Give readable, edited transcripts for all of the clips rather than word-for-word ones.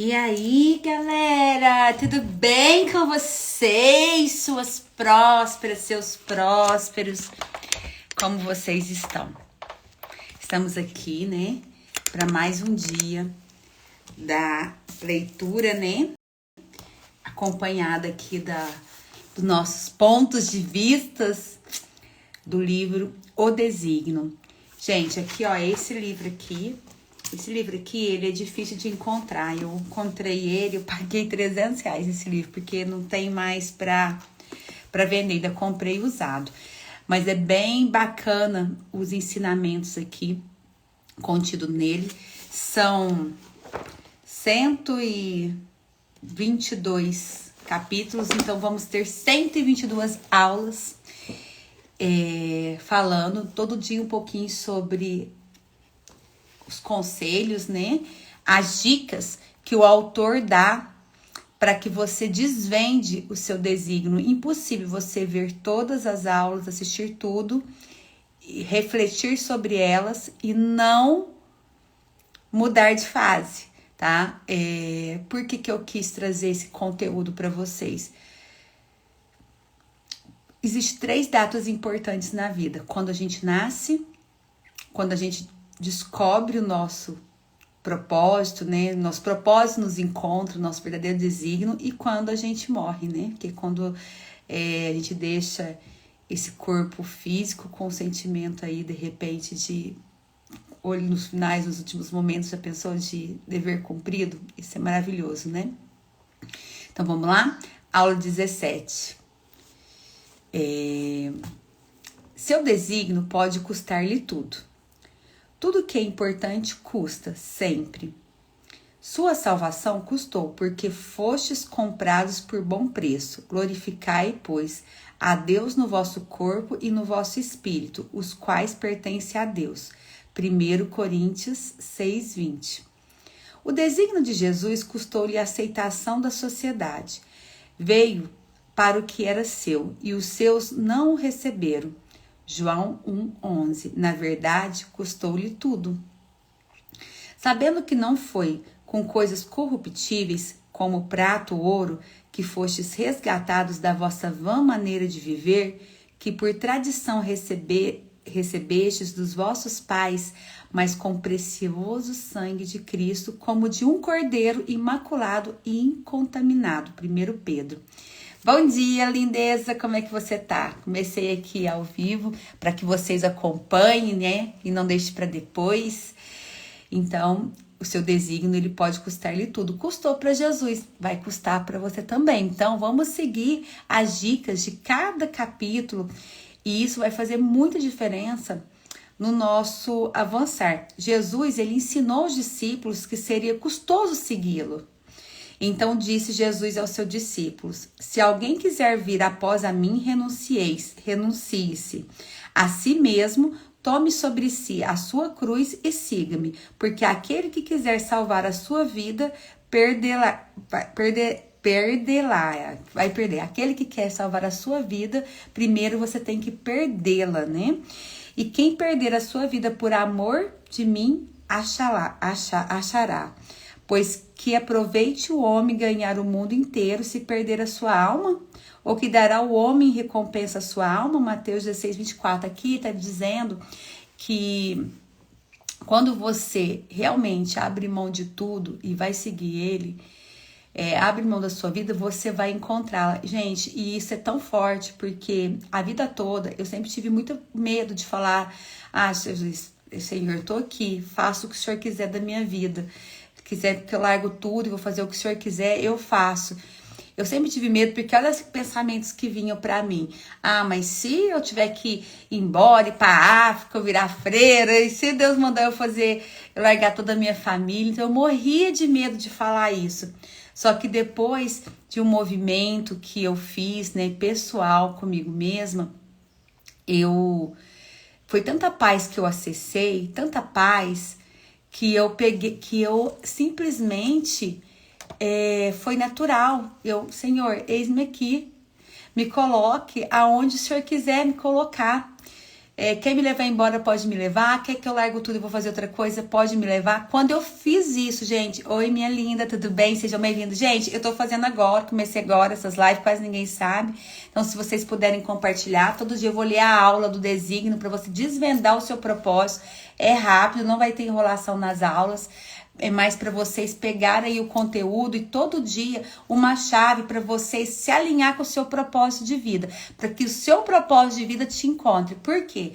E aí, galera, tudo bem com vocês? Suas prósperas, seus prósperos, como vocês estão? Estamos aqui, né, para mais um dia da leitura, né, acompanhada aqui dos nossos pontos de vistas do livro O Desígnio. Gente, aqui, ó, esse livro aqui, ele é difícil de encontrar. Eu encontrei ele, eu paguei R$300 nesse livro, porque não tem mais pra vender, ainda comprei usado. Mas é bem bacana os ensinamentos aqui contidos nele. São 122 capítulos, então vamos ter 122 aulas falando todo dia um pouquinho sobre os conselhos, né? As dicas que o autor dá para que você desvende o seu desígnio. Impossível você ver todas as aulas, assistir tudo, refletir sobre elas e não mudar de fase, tá? Por que eu quis trazer esse conteúdo para vocês? Existem 3 datas importantes na vida: quando a gente nasce, quando a gente descobre o nosso propósito, né? Nosso propósito nos encontra, o nosso verdadeiro desígnio, e quando a gente morre, né? Porque quando a gente deixa esse corpo físico com o sentimento aí, de repente, de olho nos finais, nos últimos momentos, já pensou, de dever cumprido? Isso é maravilhoso, né? Então vamos lá? Aula 17. Seu desígnio pode custar-lhe tudo. Tudo que é importante custa, sempre. Sua salvação custou, porque fostes comprados por bom preço. Glorificai, pois, a Deus no vosso corpo e no vosso espírito, os quais pertencem a Deus. 1 Coríntios 6:20. O desígnio de Jesus custou-lhe a aceitação da sociedade. Veio para o que era seu, e os seus não o receberam. João 1:11. Na verdade, custou-lhe tudo. Sabendo que não foi com coisas corruptíveis, como prata ou ouro, que fostes resgatados da vossa vã maneira de viver, que por tradição recebestes dos vossos pais, mas com precioso sangue de Cristo, como de um cordeiro imaculado e incontaminado. 1 Pedro. Bom dia, lindeza, como é que você tá? Comecei aqui ao vivo para que vocês acompanhem, né? E não deixe para depois. Então, o seu desígnio, ele pode custar-lhe tudo. Custou para Jesus, vai custar para você também. Então, vamos seguir as dicas de cada capítulo e isso vai fazer muita diferença no nosso avançar. Jesus, ele ensinou os discípulos que seria custoso segui-lo. Então disse Jesus aos seus discípulos: se alguém quiser vir após a mim, renuncie-se a si mesmo, tome sobre si a sua cruz e siga-me, porque aquele que quiser salvar a sua vida, vai perder. Aquele que quer salvar a sua vida, primeiro você tem que perdê-la, né? E quem perder a sua vida por amor de mim, achará. Pois que aproveite o homem ganhar o mundo inteiro se perder a sua alma? Ou que dará o homem em recompensa a sua alma? Mateus 16:24. Aqui está dizendo que quando você realmente abre mão de tudo e vai seguir ele, abre mão da sua vida, você vai encontrá-la. Gente, e isso é tão forte, porque a vida toda eu sempre tive muito medo de falar: Jesus, Senhor, tô aqui, faço o que o Senhor quiser da minha vida. Quiser que eu largo tudo e vou fazer o que o Senhor quiser, eu faço. Eu sempre tive medo, porque olha os pensamentos que vinham para mim. Mas se eu tiver que ir embora, ir para África, eu virar freira, e se Deus mandar eu largar toda a minha família, então eu morria de medo de falar isso. Só que depois de um movimento que eu fiz, né, pessoal comigo mesma, foi tanta paz que eu acessei, tanta paz, que eu simplesmente foi natural. Senhor, eis-me aqui, me coloque aonde o Senhor quiser me colocar. Quer me levar embora, pode me levar. Quer que eu largo tudo e vou fazer outra coisa, pode me levar. Quando eu fiz isso, gente, oi minha linda, tudo bem? Sejam bem-vindos. Gente, eu tô fazendo agora, comecei agora essas lives, quase ninguém sabe. Então, se vocês puderem compartilhar, todo dia eu vou ler a aula do desígnio para você desvendar o seu propósito. É rápido, não vai ter enrolação nas aulas. É mais para vocês pegarem aí o conteúdo e todo dia uma chave para vocês se alinhar com o seu propósito de vida, para que o seu propósito de vida te encontre. Por quê?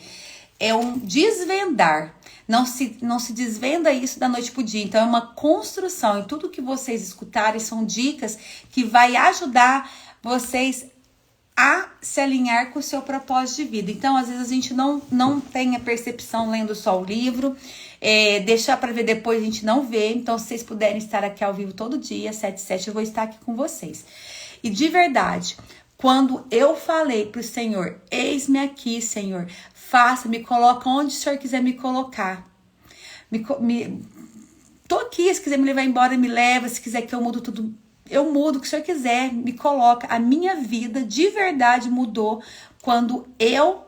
É um desvendar. Não se desvenda isso da noite pro dia. Então é uma construção, e tudo que vocês escutarem são dicas que vai ajudar vocês a se alinhar com o seu propósito de vida. Então, às vezes a gente não tem a percepção lendo só o livro, deixar para ver depois a gente não vê. Então, se vocês puderem estar aqui ao vivo todo dia, 7h7, eu vou estar aqui com vocês. E de verdade, quando eu falei pro Senhor, eis-me aqui, Senhor, faça, me coloca onde o Senhor quiser me colocar. Tô aqui, se quiser me levar embora, me leva, se quiser que eu mudo tudo, eu mudo, o que o Senhor quiser, me coloca. A minha vida de verdade mudou quando eu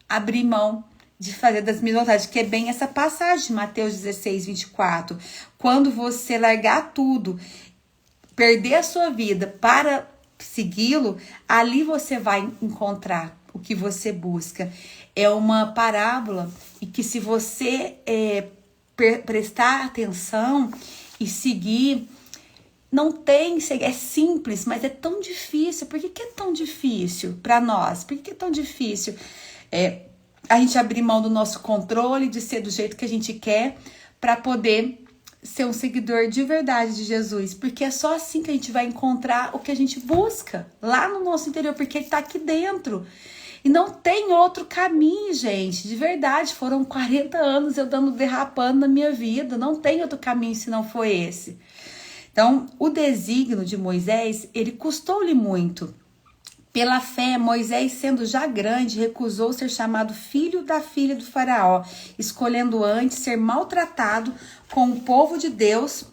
abri mão de fazer das minhas vontades, que é bem essa passagem de Mateus 16:24. Quando você largar tudo, perder a sua vida para segui-lo, ali você vai encontrar o que você busca. É uma parábola e que, se você prestar atenção e seguir, não tem, é simples, mas é tão difícil. Por que é tão difícil para nós? Por que é tão difícil a gente abrir mão do nosso controle, de ser do jeito que a gente quer, para poder ser um seguidor de verdade de Jesus? Porque é só assim que a gente vai encontrar o que a gente busca lá no nosso interior, porque ele tá aqui dentro. E não tem outro caminho, gente, de verdade. Foram 40 anos eu derrapando na minha vida. Não tem outro caminho se não for esse. Então, o desígnio de Moisés, ele custou-lhe muito. Pela fé, Moisés, sendo já grande, recusou ser chamado filho da filha do faraó, escolhendo antes ser maltratado com o povo de Deus,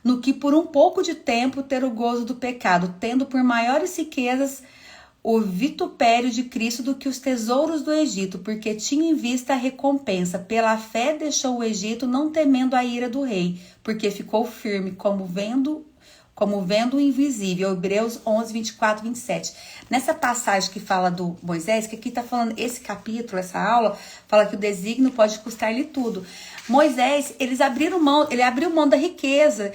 no que por um pouco de tempo ter o gozo do pecado, tendo por maiores riquezas o vitupério de Cristo do que os tesouros do Egito, porque tinha em vista a recompensa. Pela fé deixou o Egito, não temendo a ira do rei, porque ficou firme, como vendo o invisível. Hebreus 11:24-27. Nessa passagem que fala do Moisés, que aqui tá falando, esse capítulo, essa aula, fala que o desígnio pode custar-lhe tudo. Moisés, ele abriu mão da riqueza.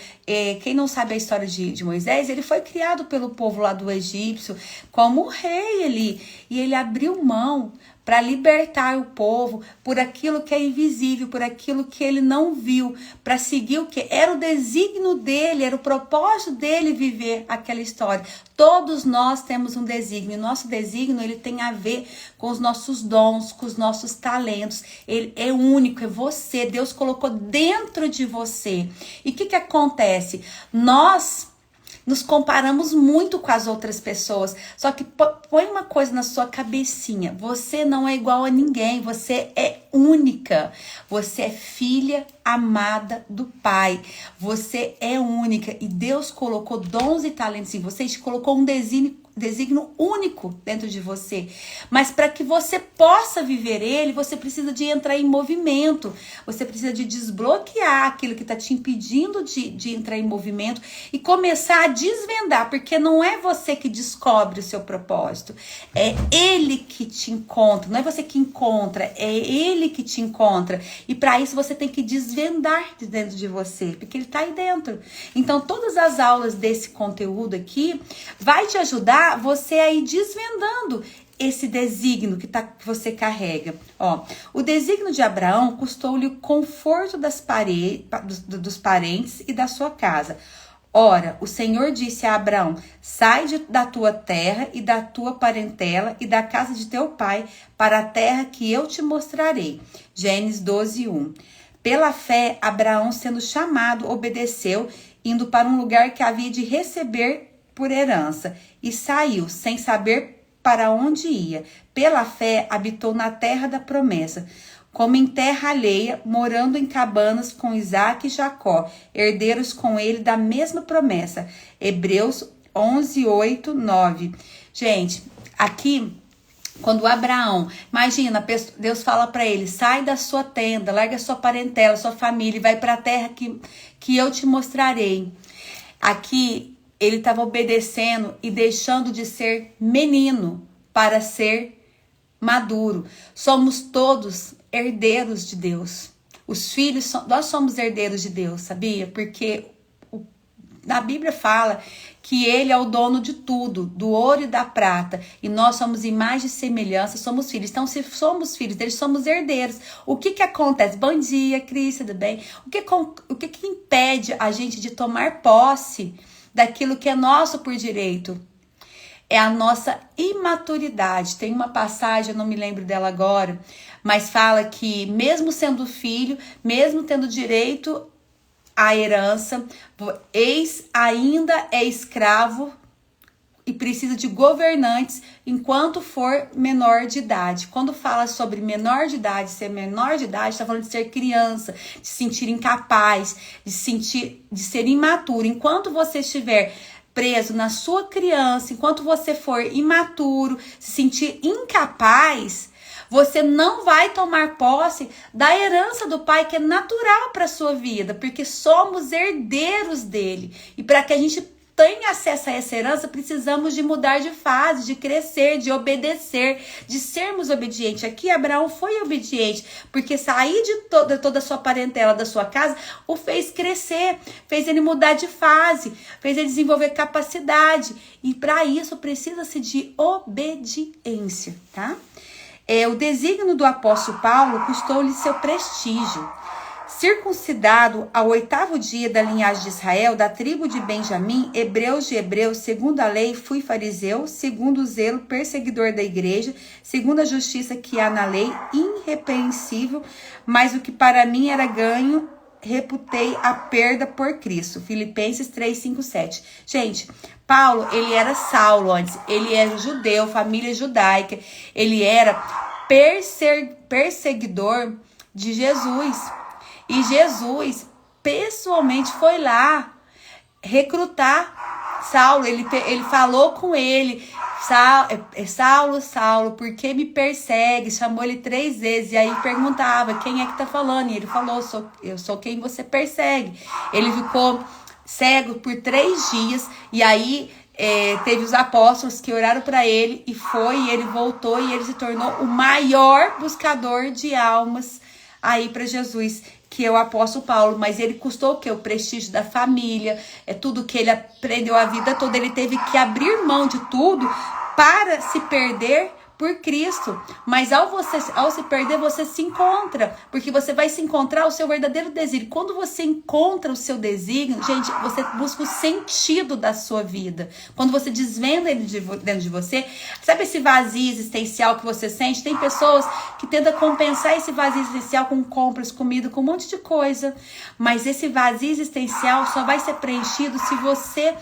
Quem não sabe a história de Moisés, ele foi criado pelo povo lá do egípcio como rei ali, e ele abriu mão para libertar o povo por aquilo que é invisível, por aquilo que ele não viu, para seguir o que era o desígnio dele, era o propósito dele viver aquela história. Todos nós temos um desígnio. Nosso desígnio, ele tem a ver com os nossos dons, com os nossos talentos. Ele é único, é você. Deus colocou dentro de você. E o que acontece? Nós nos comparamos muito com as outras pessoas. Só que põe uma coisa na sua cabecinha. Você não é igual a ninguém. Você é única. Você é filha amada do Pai. Você é única. E Deus colocou dons e talentos em você. Te colocou um desígnio único dentro de você. Mas para que você possa viver ele, você precisa de entrar em movimento. Você precisa de desbloquear aquilo que está te impedindo de entrar em movimento e começar a desvendar, porque não é você que descobre o seu propósito. É ele que te encontra. Não é você que encontra, é ele que te encontra. E para isso você tem que desvendar de dentro de você, porque ele está aí dentro. Então, todas as aulas desse conteúdo aqui vai te ajudar você aí desvendando esse desígnio que você carrega. O desígnio de Abraão custou-lhe o conforto dos parentes e da sua casa. Ora, o Senhor disse a Abraão: sai da tua terra e da tua parentela e da casa de teu pai para a terra que eu te mostrarei. Gênesis 12:1. Pela fé, Abraão, sendo chamado, obedeceu, indo para um lugar que havia de receber por herança, e saiu sem saber para onde ia. Pela fé, habitou na terra da promessa, como em terra alheia, morando em cabanas com Isaque e Jacó, herdeiros com ele da mesma promessa. Hebreus 11:8-9. Gente, aqui Quando Abraão, imagina, Deus fala para ele, sai da sua tenda, larga sua parentela, sua família e vai para a terra que eu te mostrarei. Aqui ele estava obedecendo e deixando de ser menino para ser maduro. Somos todos herdeiros de Deus. Os filhos, nós somos herdeiros de Deus, sabia? Porque na Bíblia fala que ele é o dono de tudo, do ouro e da prata, e nós somos imagem e semelhança, somos filhos. Então, se somos filhos deles, somos herdeiros. O que acontece? Bom dia, Cris, tudo bem? O que impede a gente de tomar posse daquilo que é nosso por direito? É a nossa imaturidade. Tem uma passagem, eu não me lembro dela agora, mas fala que mesmo sendo filho, mesmo tendo direito a herança, ainda é escravo e precisa de governantes enquanto for menor de idade. Quando fala sobre menor de idade, ser menor de idade, está falando de ser criança, de se sentir incapaz, de ser imaturo. Enquanto você estiver preso na sua criança, enquanto você for imaturo, se sentir incapaz, você não vai tomar posse da herança do Pai, que é natural para a sua vida, porque somos herdeiros dele. E para que a gente tenha acesso a essa herança, precisamos de mudar de fase, de crescer, de obedecer, de sermos obedientes. Aqui Abraão foi obediente, porque sair de toda a sua parentela, da sua casa, o fez crescer, fez ele mudar de fase, fez ele desenvolver capacidade. E para isso precisa-se de obediência, tá? O desígnio do apóstolo Paulo custou-lhe seu prestígio. Circuncidado ao 8º dia da linhagem de Israel, da tribo de Benjamim, hebreus de hebreus, segundo a lei, fui fariseu, segundo o zelo, perseguidor da igreja, segundo a justiça que há na lei, irrepreensível, mas o que para mim era ganho, reputei a perda por Cristo. Filipenses 3, 5, 7. Gente, Paulo, ele era Saulo antes, ele era judeu, família judaica, ele era perseguidor de Jesus. E Jesus pessoalmente foi lá recrutar Saulo. Ele falou com ele, Saulo, Saulo, por que me persegue? Chamou ele 3 vezes e aí perguntava, quem é que tá falando? E ele falou, eu sou quem você persegue. Ele ficou cego por 3 dias e aí teve os apóstolos que oraram para ele e ele voltou e ele se tornou o maior buscador de almas aí para Jesus, que é o apóstolo Paulo. Mas ele custou o quê? O prestígio da família, tudo que ele aprendeu a vida toda. Ele teve que abrir mão de tudo para se perder por Cristo. Mas ao se perder, você se encontra, porque você vai se encontrar o seu verdadeiro desígnio. Quando você encontra o seu desígnio, gente, você busca o sentido da sua vida. Quando você desvenda ele dentro de você, sabe esse vazio existencial que você sente? Tem pessoas que tentam compensar esse vazio existencial com compras, comida, com um monte de coisa. Mas esse vazio existencial só vai ser preenchido se você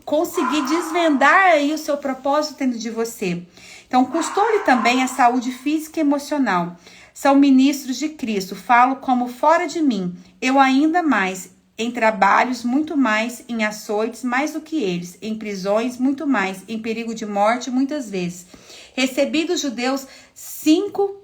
conseguir desvendar aí o seu propósito dentro de você. Então, custou-lhe também a saúde física e emocional. São ministros de Cristo, falo como fora de mim. Eu ainda mais, em trabalhos, muito mais, em açoites, mais do que eles, em prisões, muito mais, em perigo de morte, muitas vezes. Recebi dos judeus 5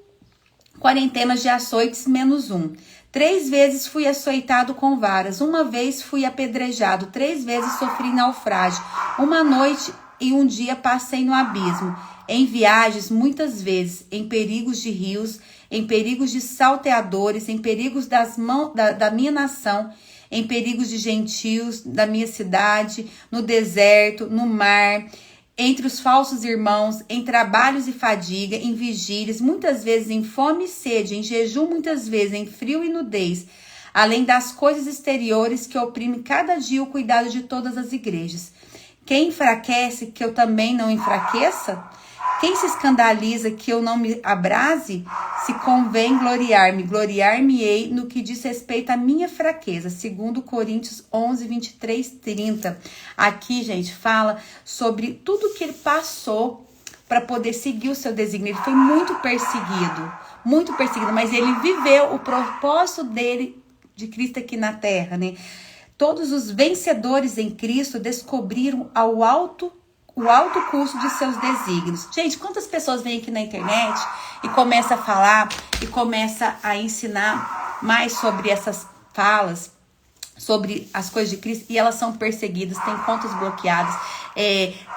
quarentenas de açoites, menos 1. 3 vezes fui açoitado com varas, 1 vez fui apedrejado, 3 vezes sofri naufrágio, 1 noite e 1 dia passei no abismo. Em viagens, muitas vezes, em perigos de rios, em perigos de salteadores, em perigos da minha nação, em perigos de gentios, da minha cidade, no deserto, no mar, entre os falsos irmãos, em trabalhos e fadiga, em vigílias, muitas vezes em fome e sede, em jejum, muitas vezes em frio e nudez, além das coisas exteriores que oprimem cada dia o cuidado de todas as igrejas. Quem enfraquece, que eu também não enfraqueça? Quem se escandaliza que eu não me abrase? Se convém gloriar-me, gloriar-me-ei no que diz respeito à minha fraqueza. Segundo Coríntios 11, 23, 30. Aqui, gente, fala sobre tudo que ele passou para poder seguir o seu desígnio. Ele foi muito perseguido, mas ele viveu o propósito dele, de Cristo aqui na terra, né? Todos os vencedores em Cristo descobriram ao o alto custo de seus desígnios. Gente, quantas pessoas vêm aqui na internet e começa a falar e começa a ensinar mais sobre essas falas, sobre as coisas de Cristo, e elas são perseguidas, têm contas bloqueadas,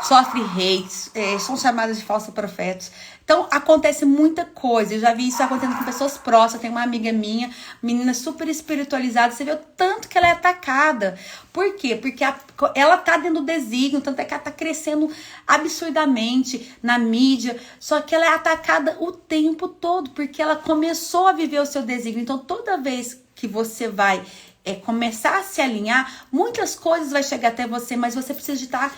sofrem hates, são chamadas de falsos profetas. Então, acontece muita coisa. Eu já vi isso acontecendo com pessoas próximas. Tem uma amiga minha, menina super espiritualizada. Você vê o tanto que ela é atacada. Por quê? Porque ela tá dentro do desígnio, tanto é que ela tá crescendo absurdamente na mídia. Só que ela é atacada o tempo todo, porque ela começou a viver o seu desígnio. Então, toda vez que você vai começar a se alinhar, muitas coisas vai chegar até você, mas você precisa de estar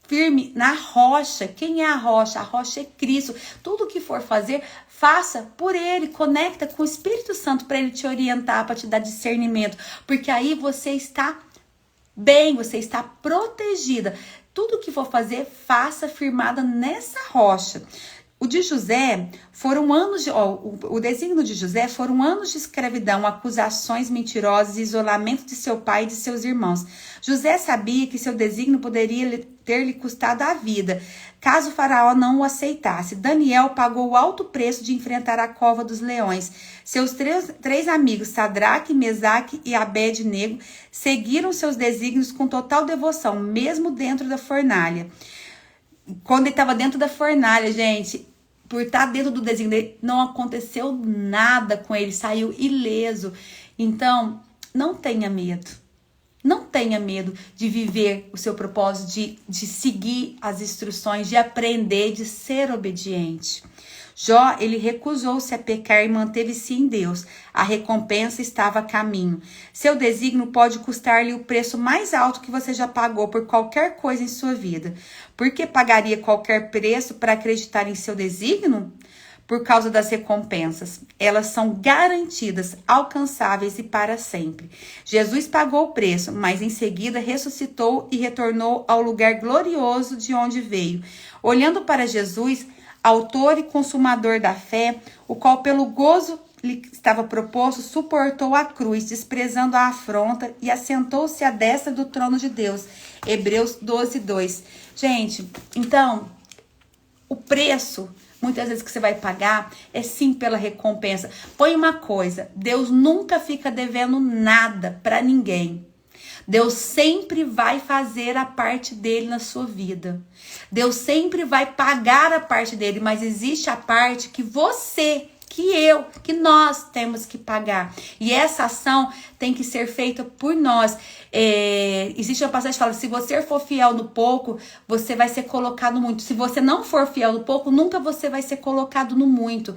firme na rocha. Quem é a rocha? A rocha é Cristo. Tudo que for fazer, faça por Ele. Conecta com o Espírito Santo para Ele te orientar, para te dar discernimento. Porque aí você está bem, você está protegida. Tudo que for fazer, faça firmada nessa rocha. O de José foram anos de... o desígnio de José foram anos de escravidão, acusações mentirosas e isolamento de seu pai e de seus irmãos. José sabia que seu desígnio poderia ter lhe custado a vida, caso o faraó não o aceitasse. Daniel pagou o alto preço de enfrentar a cova dos leões. Seus três amigos, Sadraque, Mesaque e Abed-nego, seguiram seus desígnios com total devoção, mesmo dentro da fornalha. Quando ele estava dentro da fornalha, gente, por estar dentro do desígnio dele, não aconteceu nada com ele, saiu ileso. Então, não tenha medo. Não tenha medo de viver o seu propósito, de seguir as instruções, de aprender, de ser obediente. Jó, ele recusou-se a pecar e manteve-se em Deus. A recompensa estava a caminho. Seu desígnio pode custar-lhe o preço mais alto que você já pagou por qualquer coisa em sua vida. Por que pagaria qualquer preço para acreditar em seu desígnio? Por causa das recompensas. Elas são garantidas, alcançáveis e para sempre. Jesus pagou o preço, mas em seguida ressuscitou e retornou ao lugar glorioso de onde veio. Olhando para Jesus, autor e consumador da fé, o qual pelo gozo lhe estava proposto, suportou a cruz, desprezando a afronta, e assentou-se à destra do trono de Deus. Hebreus 12:2. Gente, então, o preço, muitas vezes, que você vai pagar é sim pela recompensa. Põe uma coisa, Deus nunca fica devendo nada para ninguém. Deus sempre vai fazer a parte dele na sua vida. Deus sempre vai pagar a parte dele, mas existe a parte que você, que nós temos que pagar. E essa ação tem que ser feita por nós. Existe uma passagem que fala, se você for fiel no pouco, você vai ser colocado no muito. Se você não for fiel no pouco, nunca você vai ser colocado no muito.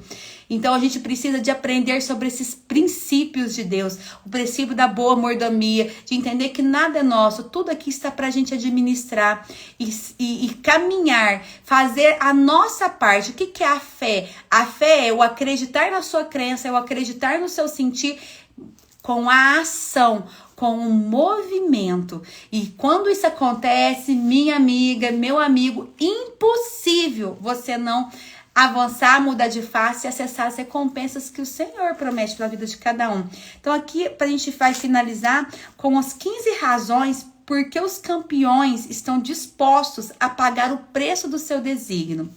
Então, a gente precisa de aprender sobre esses princípios de Deus. O princípio da boa mordomia, de entender que nada é nosso. Tudo aqui está para a gente administrar e caminhar, fazer a nossa parte. O que é a fé? A fé é o acreditar na sua crença, é o acreditar no seu sentir com a ação, com o movimento. E quando isso acontece, minha amiga, meu amigo, impossível você não avançar, mudar de face e acessar as recompensas que o Senhor promete para a vida de cada um. Então aqui a gente vai finalizar com as 15 razões por que os campeões estão dispostos a pagar o preço do seu desígnio.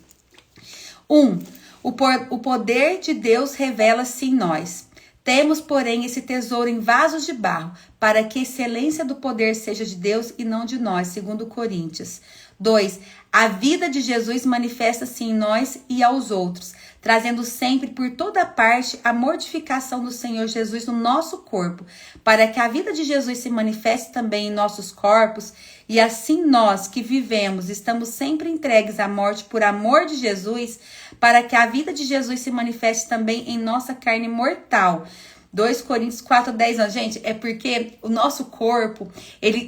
1. O poder de Deus revela-se em nós. Temos, porém, esse tesouro em vasos de barro, para que a excelência do poder seja de Deus e não de nós, segundo Coríntios. 2. A vida de Jesus manifesta-se em nós e aos outros, trazendo sempre por toda parte a mortificação do Senhor Jesus no nosso corpo, para que a vida de Jesus se manifeste também em nossos corpos, e assim nós que vivemos, estamos sempre entregues à morte por amor de Jesus, para que a vida de Jesus se manifeste também em nossa carne mortal. 2 Coríntios 4:10, gente, é porque o nosso corpo,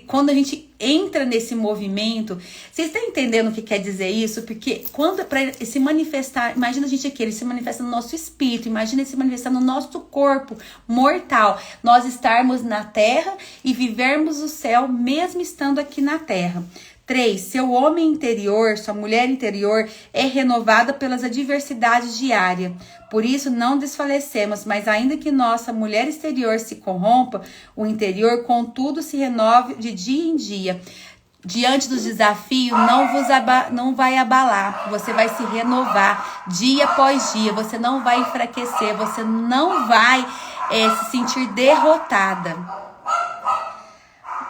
quando a gente entra nesse movimento, vocês estão entendendo o que quer dizer isso? Porque quando para se manifestar, imagina a gente aqui, ele se manifesta no nosso espírito, imagina ele se manifestar no nosso corpo mortal, nós estarmos na terra e vivermos o céu mesmo estando aqui na terra. 3. Seu homem interior, sua mulher interior é renovada pelas adversidades diárias. Por isso não desfalecemos, mas ainda que nossa mulher exterior se corrompa, o interior contudo se renove de dia em dia. diante dos desafios, não vai abalar. Você vai se renovar dia após dia. Você não vai enfraquecer. Você não vai se sentir derrotada.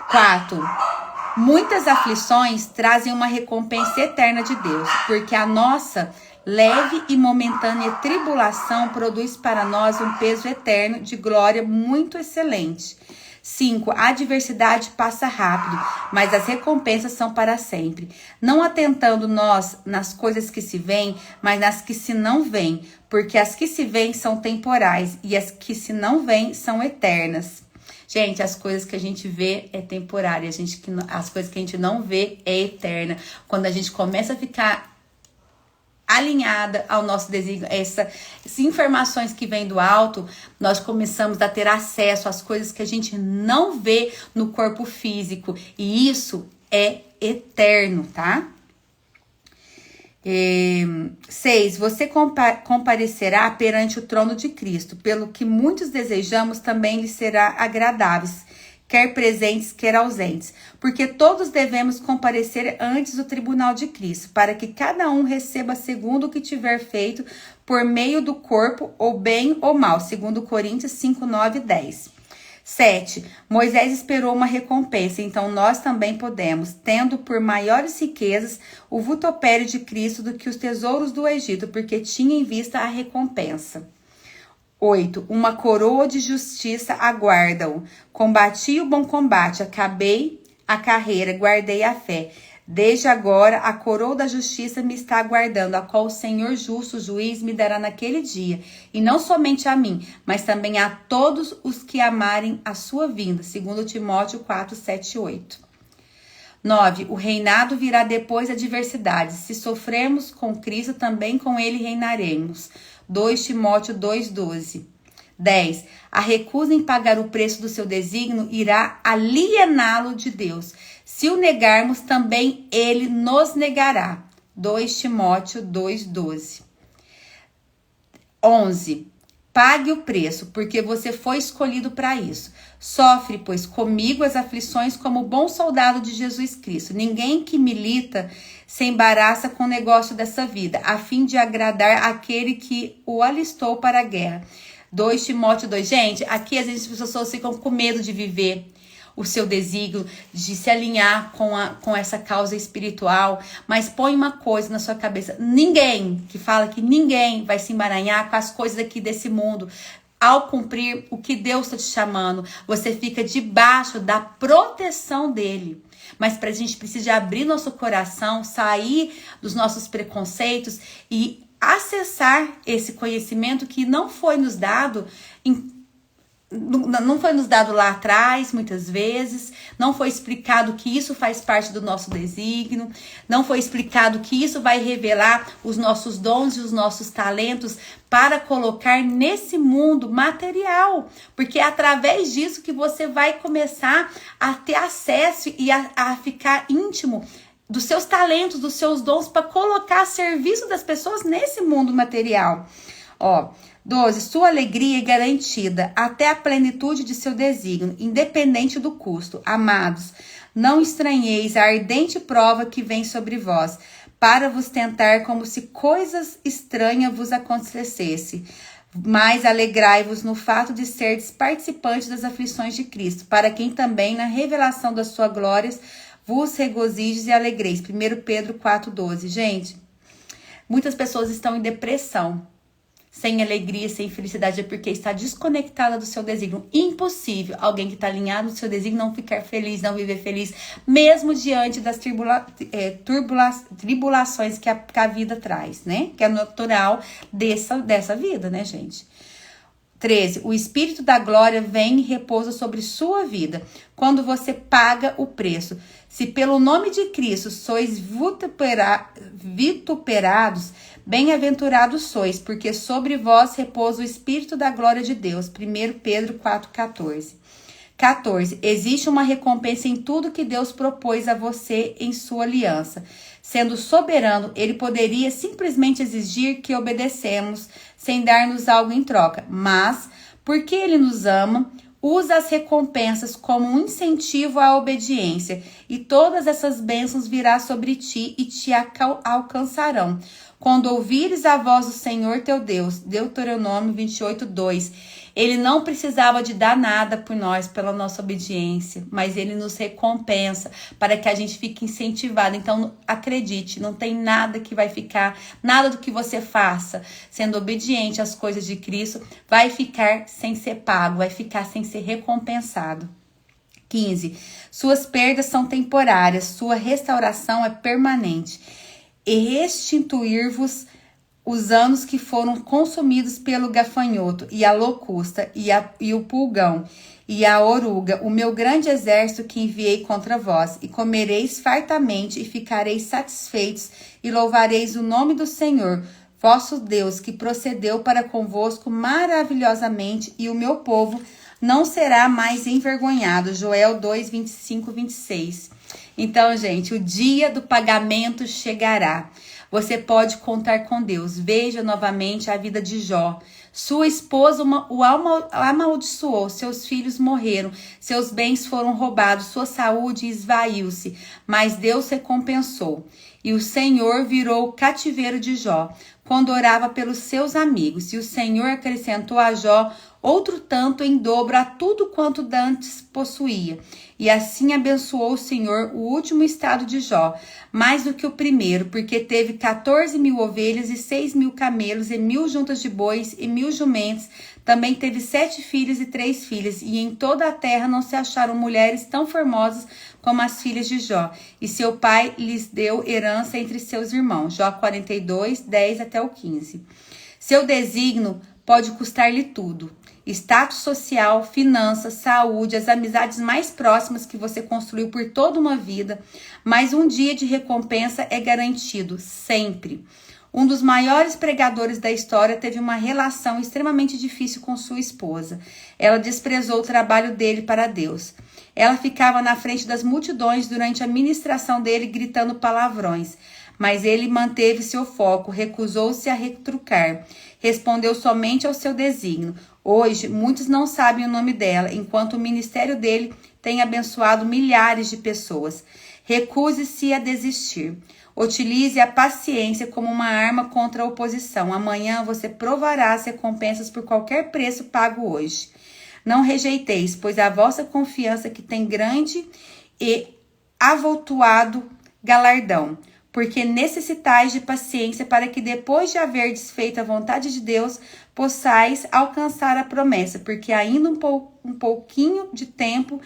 4. Muitas aflições trazem uma recompensa eterna de Deus, porque a nossa leve e momentânea tribulação produz para nós um peso eterno de glória muito excelente. 5. A adversidade passa rápido, mas as recompensas são para sempre. Não atentando nós nas coisas que se veem, mas nas que se não veem, porque as que se veem são temporais e as que se não veem são eternas. Gente, as coisas que a gente vê é temporária, as coisas que a gente não vê é eterna. Quando a gente começa a ficar alinhada ao nosso desígnio, essas informações que vêm do alto, nós começamos a ter acesso às coisas que a gente não vê no corpo físico. E isso é eterno, tá? 6. Você comparecerá perante o trono de Cristo, pelo que muitos desejamos também lhe será agradáveis, quer presentes, quer ausentes, porque todos devemos comparecer antes do tribunal de Cristo, para que cada um receba segundo o que tiver feito por meio do corpo, ou bem ou mal, segundo Coríntios 5, 9 e 10. 7. Moisés esperou uma recompensa, então nós também podemos, tendo por maiores riquezas o vitupério de Cristo do que os tesouros do Egito, porque tinha em vista a recompensa. 8. Uma coroa de justiça aguarda-o. Combati o bom combate, acabei a carreira, guardei a fé. Desde agora, a coroa da justiça me está aguardando, a qual o Senhor justo, juiz, me dará naquele dia. E não somente a mim, mas também a todos os que amarem a sua vinda. Segundo Timóteo 4, 7 e 8. 9. O reinado virá depois da adversidade. Se sofremos com Cristo, também com ele reinaremos. 2 Timóteo 2, 12. 10. A recusa em pagar o preço do seu desígnio irá aliená-lo de Deus. Se o negarmos, também ele nos negará. 2 Timóteo 2, 12. 11. Pague o preço, porque você foi escolhido para isso. Sofre, pois, comigo as aflições como bom soldado de Jesus Cristo. Ninguém que milita se embaraça com o negócio dessa vida, a fim de agradar aquele que o alistou para a guerra. 2 Timóteo 2. Gente, aqui às vezes as pessoas ficam com medo de viver o seu desígnio, de se alinhar com essa causa espiritual, mas põe uma coisa na sua cabeça: ninguém que fala que ninguém vai se emaranhar com as coisas aqui desse mundo. Ao cumprir o que Deus está te chamando, você fica debaixo da proteção dele. Mas a gente precisa abrir nosso coração, sair dos nossos preconceitos e acessar esse conhecimento que não foi nos dado lá atrás, muitas vezes. Não foi explicado que isso faz parte do nosso desígnio. Não foi explicado que isso vai revelar os nossos dons e os nossos talentos para colocar nesse mundo material. Porque é através disso que você vai começar a ter acesso e a ficar íntimo dos seus talentos, dos seus dons, para colocar a serviço das pessoas nesse mundo material. 12. Sua alegria é garantida até a plenitude de seu desígnio, independente do custo. Amados, não estranheis a ardente prova que vem sobre vós, para vos tentar como se coisas estranhas vos acontecesse. Mas alegrai-vos no fato de serdes participantes das aflições de Cristo, para quem também, na revelação da sua glória, vos regozijes e alegreis. 1 Pedro 4,12. Gente, muitas pessoas estão em depressão, sem alegria, sem felicidade, é porque está desconectada do seu desígnio. Impossível alguém que está alinhado no seu desígnio não ficar feliz, não viver feliz, mesmo diante das tribulações que a vida traz, né? Que é natural dessa vida, né, gente? 13. O Espírito da glória vem e repousa sobre sua vida, quando você paga o preço. Se pelo nome de Cristo sois vituperados, bem-aventurados sois, porque sobre vós repousa o Espírito da glória de Deus. 1 Pedro 4,14. 14. Existe uma recompensa em tudo que Deus propôs a você em sua aliança. Sendo soberano, ele poderia simplesmente exigir que obedecemos, sem dar-nos algo em troca. Mas, porque ele nos ama, Usa as recompensas como um incentivo à obediência, e todas essas bênçãos virão sobre ti e te alcançarão. Quando ouvires a voz do Senhor teu Deus, Deuteronômio 28:2. Ele não precisava de dar nada por nós, pela nossa obediência, mas ele nos recompensa para que a gente fique incentivado. Então, acredite, não tem nada que vai ficar, nada do que você faça, sendo obediente às coisas de Cristo, vai ficar sem ser pago, vai ficar sem ser recompensado. 15. Suas perdas são temporárias, sua restauração é permanente. E restituir-vos os anos que foram consumidos pelo gafanhoto, e a locusta, e o pulgão, e a oruga, o meu grande exército que enviei contra vós, e comereis fartamente, e ficareis satisfeitos, e louvareis o nome do Senhor, vosso Deus, que procedeu para convosco maravilhosamente, e o meu povo não será mais envergonhado. Joel 2, 25, 26. Então, gente, o dia do pagamento chegará. Você pode contar com Deus. Veja novamente a vida de Jó. Sua esposa o amaldiçoou, seus filhos morreram, seus bens foram roubados, sua saúde esvaiu-se, mas Deus recompensou. E o Senhor virou o cativeiro de Jó, quando orava pelos seus amigos. E o Senhor acrescentou a Jó outro tanto em dobro a tudo quanto dantes possuía. E assim abençoou o Senhor o último estado de Jó, mais do que o primeiro, porque teve 14.000 ovelhas e 6.000 camelos e 1.000 juntas de bois e 1.000 jumentos. Também teve 7 filhos e 3 filhas, e em toda a terra não se acharam mulheres tão formosas como as filhas de Jó. E seu pai lhes deu herança entre seus irmãos. Jó 42, 10 até o 15. Seu desígnio pode custar-lhe tudo. Status social, finanças, saúde, as amizades mais próximas que você construiu por toda uma vida, mas um dia de recompensa é garantido, sempre. Um dos maiores pregadores da história teve uma relação extremamente difícil com sua esposa. Ela desprezou o trabalho dele para Deus. Ela ficava na frente das multidões durante a ministração dele, gritando palavrões. Mas ele manteve seu foco, recusou-se a retrucar. Respondeu somente ao seu desígnio. Hoje, muitos não sabem o nome dela, enquanto o ministério dele tem abençoado milhares de pessoas. Recuse-se a desistir. Utilize a paciência como uma arma contra a oposição. Amanhã você provará as recompensas por qualquer preço pago hoje. Não rejeiteis, pois a vossa confiança que tem grande e avultuado galardão. Porque necessitais de paciência para que depois de haver desfeito a vontade de Deus, possais alcançar a promessa, porque ainda um pouquinho de tempo,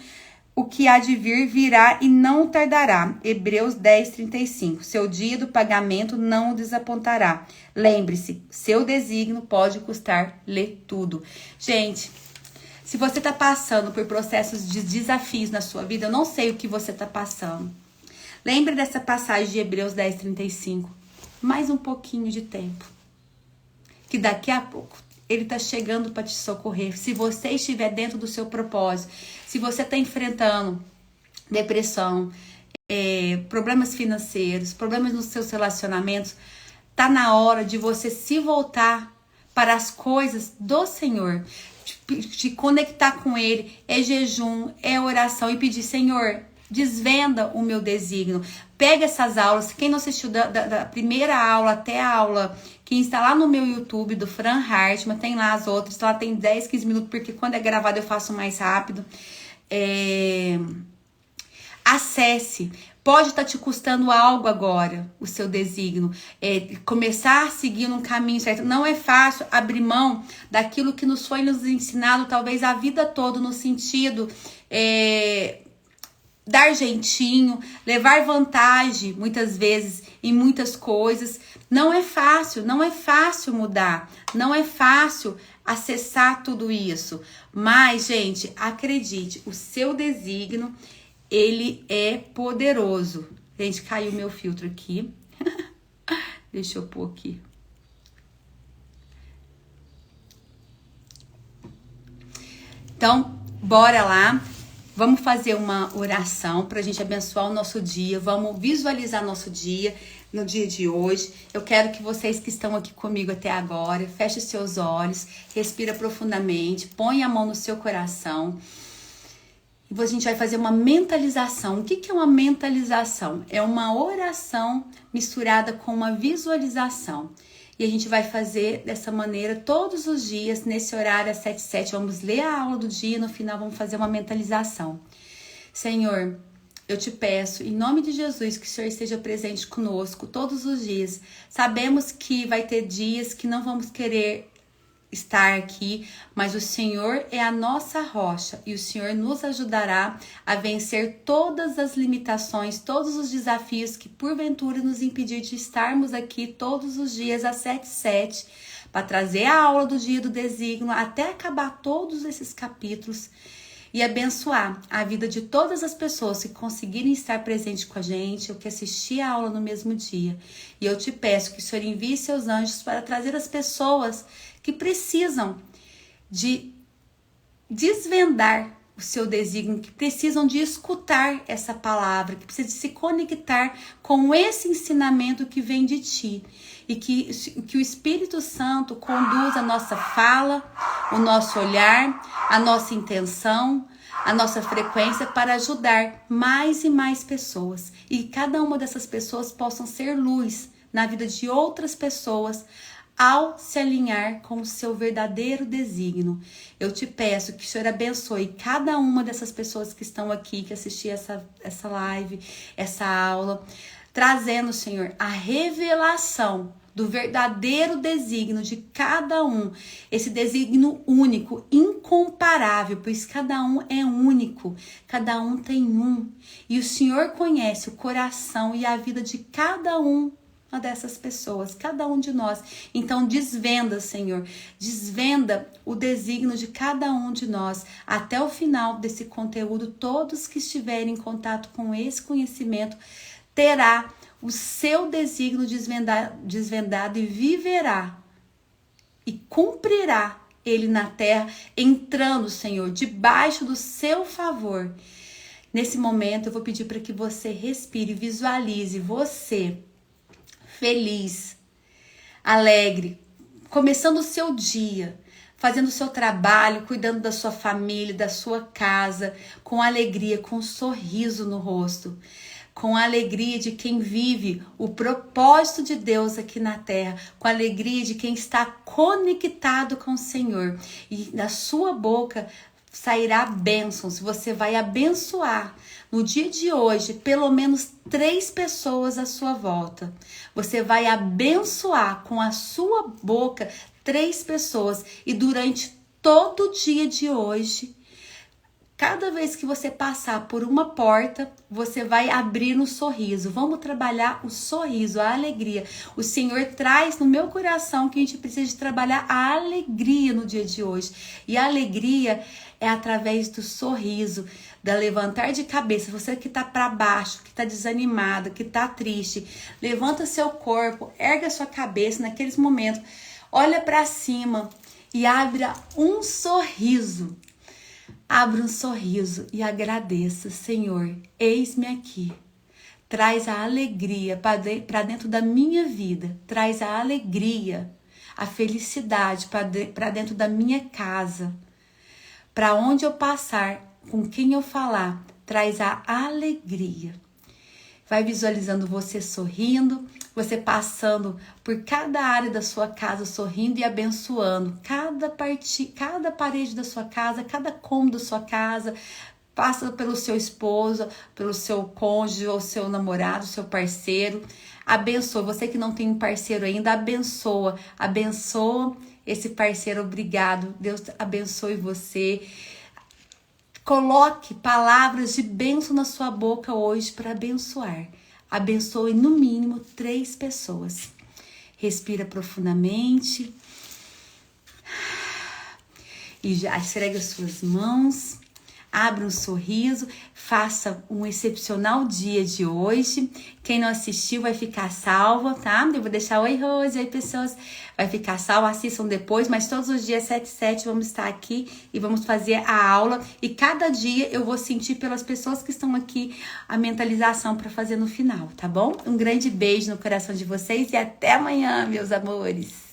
o que há de vir virá e não tardará. Hebreus 10, 35. Seu dia do pagamento não o desapontará. Lembre-se, seu desígnio pode custar-lhe tudo. Gente, se você está passando por processos de desafios na sua vida, eu não sei o que você está passando. Lembre dessa passagem de Hebreus 10, 35. Mais um pouquinho de tempo. Que daqui a pouco ele está chegando para te socorrer. Se você estiver dentro do seu propósito, se você está enfrentando depressão, problemas financeiros, problemas nos seus relacionamentos, tá na hora de você se voltar para as coisas do Senhor, te conectar com Ele. É jejum, é oração e pedir: Senhor, desvenda o meu desígnio. Pega essas aulas. Quem não assistiu da primeira aula até a aula, quem está lá no meu YouTube, do Fran Hartmann, tem lá as outras. Lá tem 10, 15 minutos, porque quando é gravado eu faço mais rápido. Acesse. Pode estar te custando algo agora, o seu desígnio. Começar a seguir num caminho certo. Não é fácil abrir mão daquilo que nos foi nos ensinado, talvez a vida toda, no sentido... dar jeitinho, levar vantagem, muitas vezes, em muitas coisas. Não é fácil mudar, não é fácil acessar tudo isso. Mas, gente, acredite, o seu desígnio, ele é poderoso. Gente, caiu meu filtro aqui. Deixa eu pôr aqui. Então, bora lá. Vamos fazer uma oração para a gente abençoar o nosso dia. Vamos visualizar nosso dia no dia de hoje. Eu quero que vocês que estão aqui comigo até agora, feche seus olhos, respira profundamente, põe a mão no seu coração. E a gente vai fazer uma mentalização. O que é uma mentalização? É uma oração misturada com uma visualização. E a gente vai fazer dessa maneira todos os dias, nesse horário às 7h07. Vamos ler a aula do dia, no final vamos fazer uma mentalização. Senhor, eu te peço, em nome de Jesus, que o Senhor esteja presente conosco todos os dias. Sabemos que vai ter dias que não vamos querer estar aqui, mas o Senhor é a nossa rocha e o Senhor nos ajudará a vencer todas as limitações, todos os desafios que porventura nos impedir de estarmos aqui todos os dias às 7h07 para trazer a aula do dia do desígnio até acabar todos esses capítulos e abençoar a vida de todas as pessoas que conseguirem estar presente com a gente ou que assistir a aula no mesmo dia. E eu te peço que o Senhor envie seus anjos para trazer as pessoas que precisam de desvendar o seu desígnio, que precisam de escutar essa palavra, que precisam de se conectar com esse ensinamento que vem de ti. E que o Espírito Santo conduza a nossa fala, o nosso olhar, a nossa intenção, a nossa frequência para ajudar mais e mais pessoas. E cada uma dessas pessoas possam ser luz na vida de outras pessoas, ao se alinhar com o seu verdadeiro desígnio. Eu te peço que o Senhor abençoe cada uma dessas pessoas que estão aqui, que assistiram essa live, essa aula, trazendo, Senhor, a revelação do verdadeiro desígnio de cada um, esse desígnio único, incomparável, pois cada um é único, cada um tem um, e o Senhor conhece o coração e a vida de cada um dessas pessoas, cada um de nós. Então desvenda, Senhor, desvenda o desígnio de cada um de nós. Até o final desse conteúdo, todos que estiverem em contato com esse conhecimento terá o seu desígnio desvendado e viverá e cumprirá ele na terra, entrando, Senhor, debaixo do seu favor. Nesse momento eu vou pedir para que você respire, visualize você feliz, alegre, começando o seu dia, fazendo o seu trabalho, cuidando da sua família, da sua casa, com alegria, com um sorriso no rosto, com a alegria de quem vive o propósito de Deus aqui na terra, com a alegria de quem está conectado com o Senhor. E da sua boca sairá bênçãos, você vai abençoar no dia de hoje pelo menos 3 pessoas à sua volta. Você vai abençoar com a sua boca 3 pessoas e durante todo o dia de hoje, cada vez que você passar por uma porta, você vai abrir um sorriso. Vamos trabalhar o sorriso, a alegria. O Senhor traz no meu coração que a gente precisa de trabalhar a alegria no dia de hoje. E a alegria é através do sorriso, da levantar de cabeça. Você que está para baixo, que está desanimado, que está triste, levanta seu corpo, erga sua cabeça naqueles momentos, olha para cima e abra um sorriso. Abra um sorriso e agradeça, Senhor, eis-me aqui. Traz a alegria para dentro da minha vida. Traz a alegria, a felicidade para dentro da minha casa. Para onde eu passar, com quem eu falar, traz a alegria. Vai visualizando você sorrindo, você passando por cada área da sua casa, sorrindo e abençoando cada parede da sua casa, cada cômodo da sua casa. Passa pelo seu esposo, pelo seu cônjuge, ou seu namorado, seu parceiro. Abençoa. Você que não tem um parceiro ainda, abençoa. Abençoa esse parceiro. Obrigado. Deus abençoe você. Coloque palavras de bênção na sua boca hoje para abençoar. Abençoe no mínimo 3 pessoas. Respira profundamente. E já esfrega suas mãos. Abre um sorriso. Faça um excepcional dia de hoje. Quem não assistiu vai ficar salvo, tá? Eu vou deixar oi, Rose, oi, pessoas. Vai ficar salvo, assistam depois, mas todos os dias 7h07 vamos estar aqui e vamos fazer a aula. E cada dia eu vou sentir pelas pessoas que estão aqui a mentalização para fazer no final, tá bom? Um grande beijo no coração de vocês e até amanhã, meus amores.